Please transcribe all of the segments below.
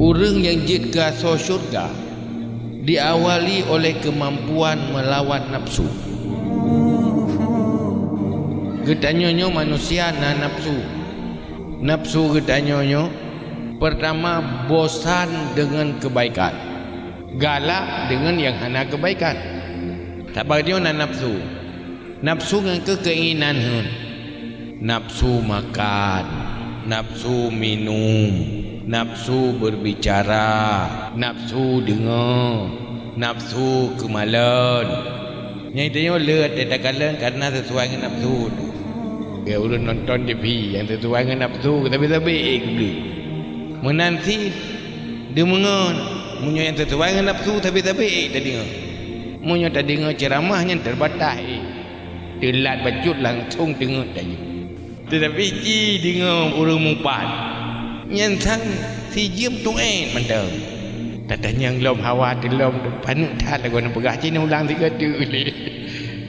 Orang yang jid ke surga diawali oleh kemampuan melawan nafsu. Getanyonyo manusia na nafsu. Nafsu getanyonyo pertama bosan dengan kebaikan, galak dengan yang hana kebaikan. Tak bagi na nafsu. Nafsu dengan keinginan, nafsu makan, nafsu minum, nafsu berbicara, nafsu dengar, nafsu kemalan. Yang itu lihat tak kalah karena sesuai dengan nafsu tu. Dia ulun nonton TV yang sesuai dengan nafsu tapi beli. Menanti dia mengon, munyo yang sesuai dengan nafsu tapi tak dengar. Munyo tak dengar ceramahnya terbatas. Telat bacut langsung dengar tadi. Tetapi ji dengar orang mumpan. Yang sang si jem tuen mantap. Tatanya yang lom hawa telom panuk tak lagu nak pegah cina ulang tiga tu le.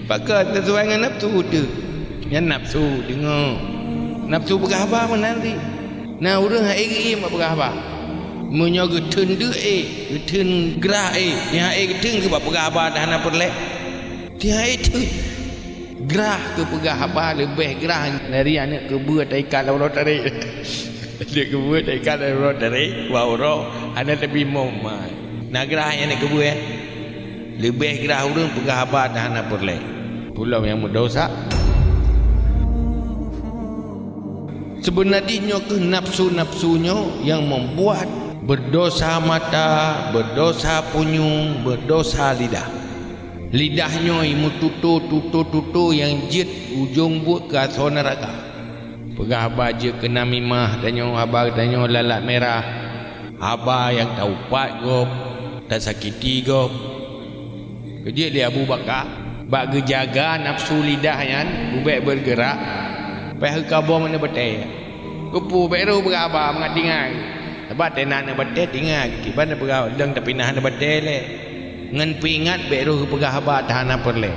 Pakai sesuai dengan nafsu tu. Yang nafsu dengar. Nafsu pegah apa menanti. Nah orang hari mak pegah apa. Munyo getun de getun gerah yang getun ke bab pegah apa dah nak perlek. Dia itu gerah ke pegah apa lebih gerah dari anak kebuat ikan lawan tarik. Dia kebuat ikan lawan tarik wau anak lebih momai. Nak gerah yang nak kebuat lebih gerah orang pegah apa dah nak perlek. Pulau yang berdosa. Sebenarnya ke nafsu-nafsunya yang membuat berdosa mata, berdosa punyung, berdosa lidah. Lidahnya imu tutu yang jid ujung buat ke asal neraka. Pegah baja ke namimah danyo abang danyo lalat merah. Abah yang tahu pat gop, tak sakiti gop. Kerja dia Abu Bakar, bak gejaga nafsu lidah yang ubek bergerak. Peh kabur mana betai. Kupu beru berabah mengatingan. Sebab tenan betai tinggal. Kiban berabah deng tapi nah betai le. Ngan pingat beru pegah haba tahan perle.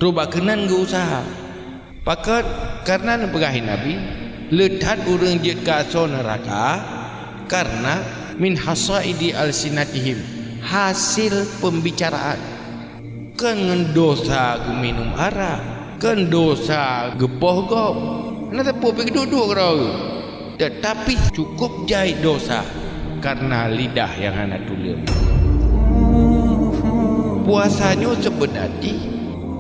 Truba kenan ge usaha. Pakat karena pegahin Nabi letat urang jid ka so neraka karena min hasaidi alsinatihim, hasil pembicaraan. Kan dosa ge minum arak, kan dosa ge poh gop. Nak tepu pergi duduk kau. Tetapi cukup jai dosa karena lidah yang anak tulir. Puasanya sebenarnya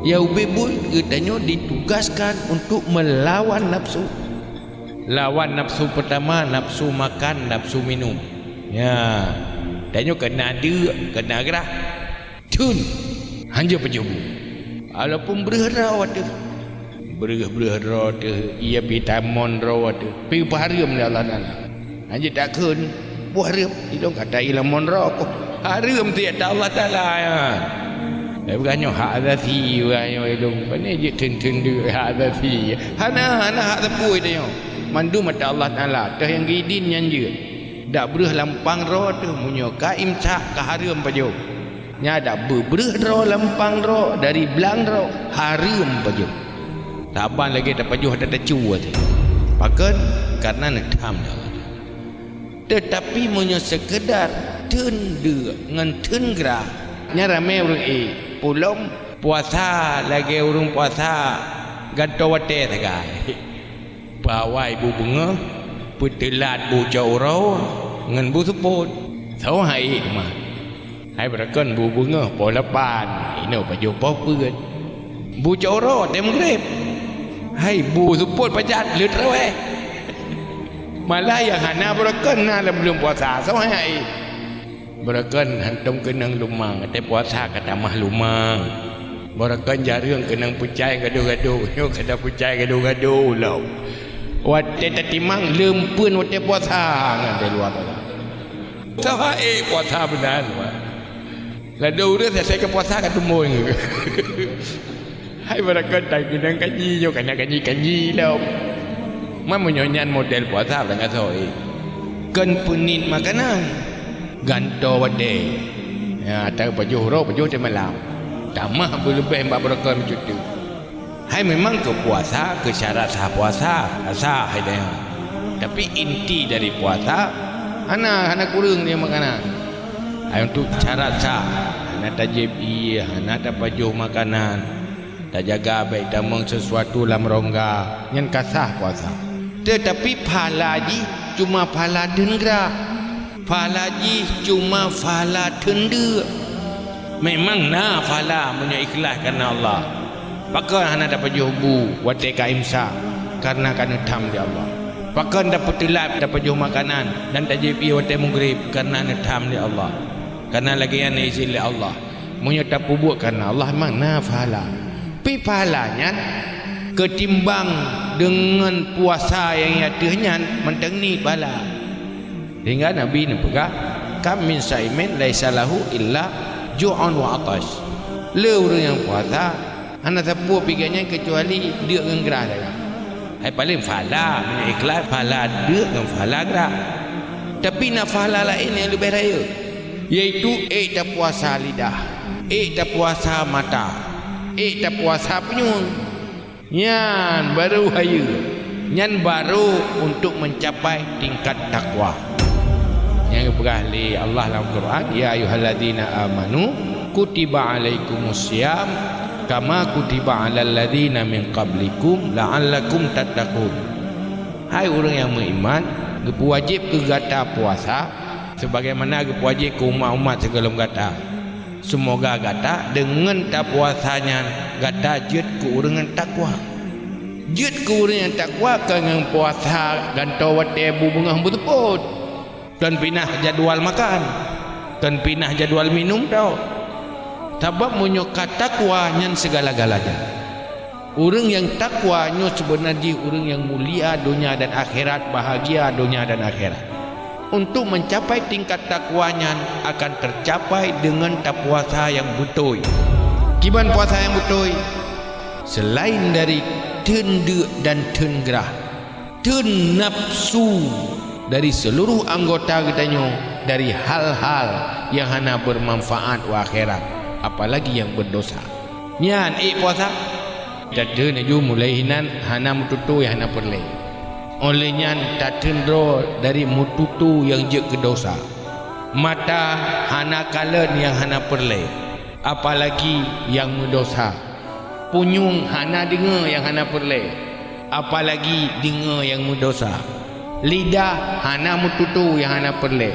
ya ubebul katanya ditugaskan untuk melawan nafsu. Lawan nafsu pertama nafsu makan, nafsu minum. Ya. Tanya kena dia, kena gerah. Tun. Hanya penjebu. Walaupun berharap ada. Berharap ada. Ia pitamon rawat ada. Pergi pahariam ni Allah Ta'ala. Hanya takkan buah harap. Dia kata ilah monrak. Haram tiada Allah Ta'ala ya. Bukannya hak zati bukannya elong. Pani je ten dia hak zati. Hana hak tepui dia. Mandu mata Allah Ta'ala. Tah yang gidin yang je. Dak berah lampang roh tu munyo ka imsak ka haram pajo. Nya dak berah roh lampang roh dari belang roh haram pajo. Taban lagi tak pajo ada cu tu. Pakan karena nedam Allah. Tetapi munyo sekedar tun de ngan tun gerah nya ramai orang pulom puasa lagi orang puasa ganto wate tagai bawai bu bunga putelat bu jaurau ngan bu suput sau hai mah hai berakan bu bunga polapan ino paju popun bu jaurau tem grep hai bu suput pajat lut rawe malah yang hana berakan na belum puasa sau hai berakan hantum kenang lumang te puasa kata mah lumang berakan jarang kenang pucai gaduh-gaduh yo kada pucai gaduh-gaduh law wate tatimang lempun wate puasa ngan de luar kala tawa puasa benar ladu dia saya ke puasa kat tumbuh hai berakan tai kenang kanyi yo kana kanyi law man menyonyan model puasa dengan soi kan punin makanan ganto wade ya tak pajuh ro pajuh te malam tamah berlebih mbak berakal macam tu Hai memang ke puasa, ke syarat sah puasa, sah hai dah. Tapi inti dari puasa hana kurang dia makanan. Hai untuk syarat sah, hana tajibi, hana tak pajuh makanan, tak jaga baik damang sesuatu dalam rongga, yang kasah puasa. Tetapi pahala ji cuma pahala dendra. Pahala ji cuma pahala tenda. Memang na pahala punya ikhlas kerana Allah. Pakai hana dapat jubu wate ka imsak karena tham di Allah. Pakai dapat telap dapat juh makanan dan tak jipi wate maghrib karena tham di Allah. Karena lagi yang izin li Allah. Punya tak buat karena Allah memang na pahala. Tapi pahalanya ketimbang dengan puasa yang iatihnya mentang ni pahala. Hingga Nabi ni pegang kam min saimin laisa lahu illa ju'un wa atash. Le orang yang puasa hana siapa pikirnya kecuali dia dengan gerah dah. Hai paling fala punya ikhlas fala dia dengan fala gerah. Tapi nak fala lain yang lebih raya, iaitu tak puasa lidah, tak puasa mata, tak puasa penyung. Yan baru raya. Yan baru untuk mencapai tingkat takwa. Yang berahli Allah dalam Quran, ya ayyuhalladzina amanu kutiba alaikumusiyam kama kutiba alal ladzina min qablikum la'allakum tattaqun. Hai orang yang beriman, wajib ke gata puasa sebagaimana wajib ke umat-umat segala gata. Semoga gata dengan tak puasanya gata jut ke orang yang takwa. Jut ke orang yang takwa dengan puasa gantau wate bunga betul. Dan pindah jadual makan, dan pindah jadual minum tau. Sebab menyokat takwanya segala-galanya. Orang yang takwanya sebenarnya orang yang mulia dunia dan akhirat, bahagia dunia dan akhirat. Untuk mencapai tingkat takwanya akan tercapai dengan tak puasa yang betul. Kiban puasa yang betul, selain dari tenda dan tengerah, ten nafsu dari seluruh anggota katanya, dari hal-hal yang hana bermanfaat wa akhirat, apalagi yang berdosa. Nyan puasa dada naju mulai hinan hana mututu yang hana perle. Olehnya tak tendro dari mututu yang je ke dosa. Mata hana kalen yang hana perle, apalagi yang mendosa. Punyung hana dengar yang hana perle, apalagi dengar yang mendosa. Lidah hana mututu yang hana perle,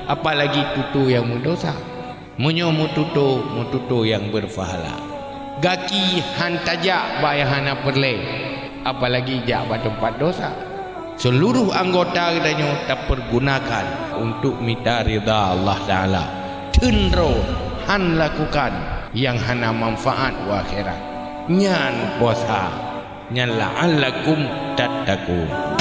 apalagi tutu yang mendosa. Munyo mututu yang berpahala. Gaki hantajak bayang hana perle, apalagi jak ba tempat dosa. Seluruh anggota katanya tak pergunakan untuk minta ridha Allah Ta'ala. Tendro han lakukan yang hana manfaat wa akhirat. Nyan puasa, nyan la'allakum tattaqun.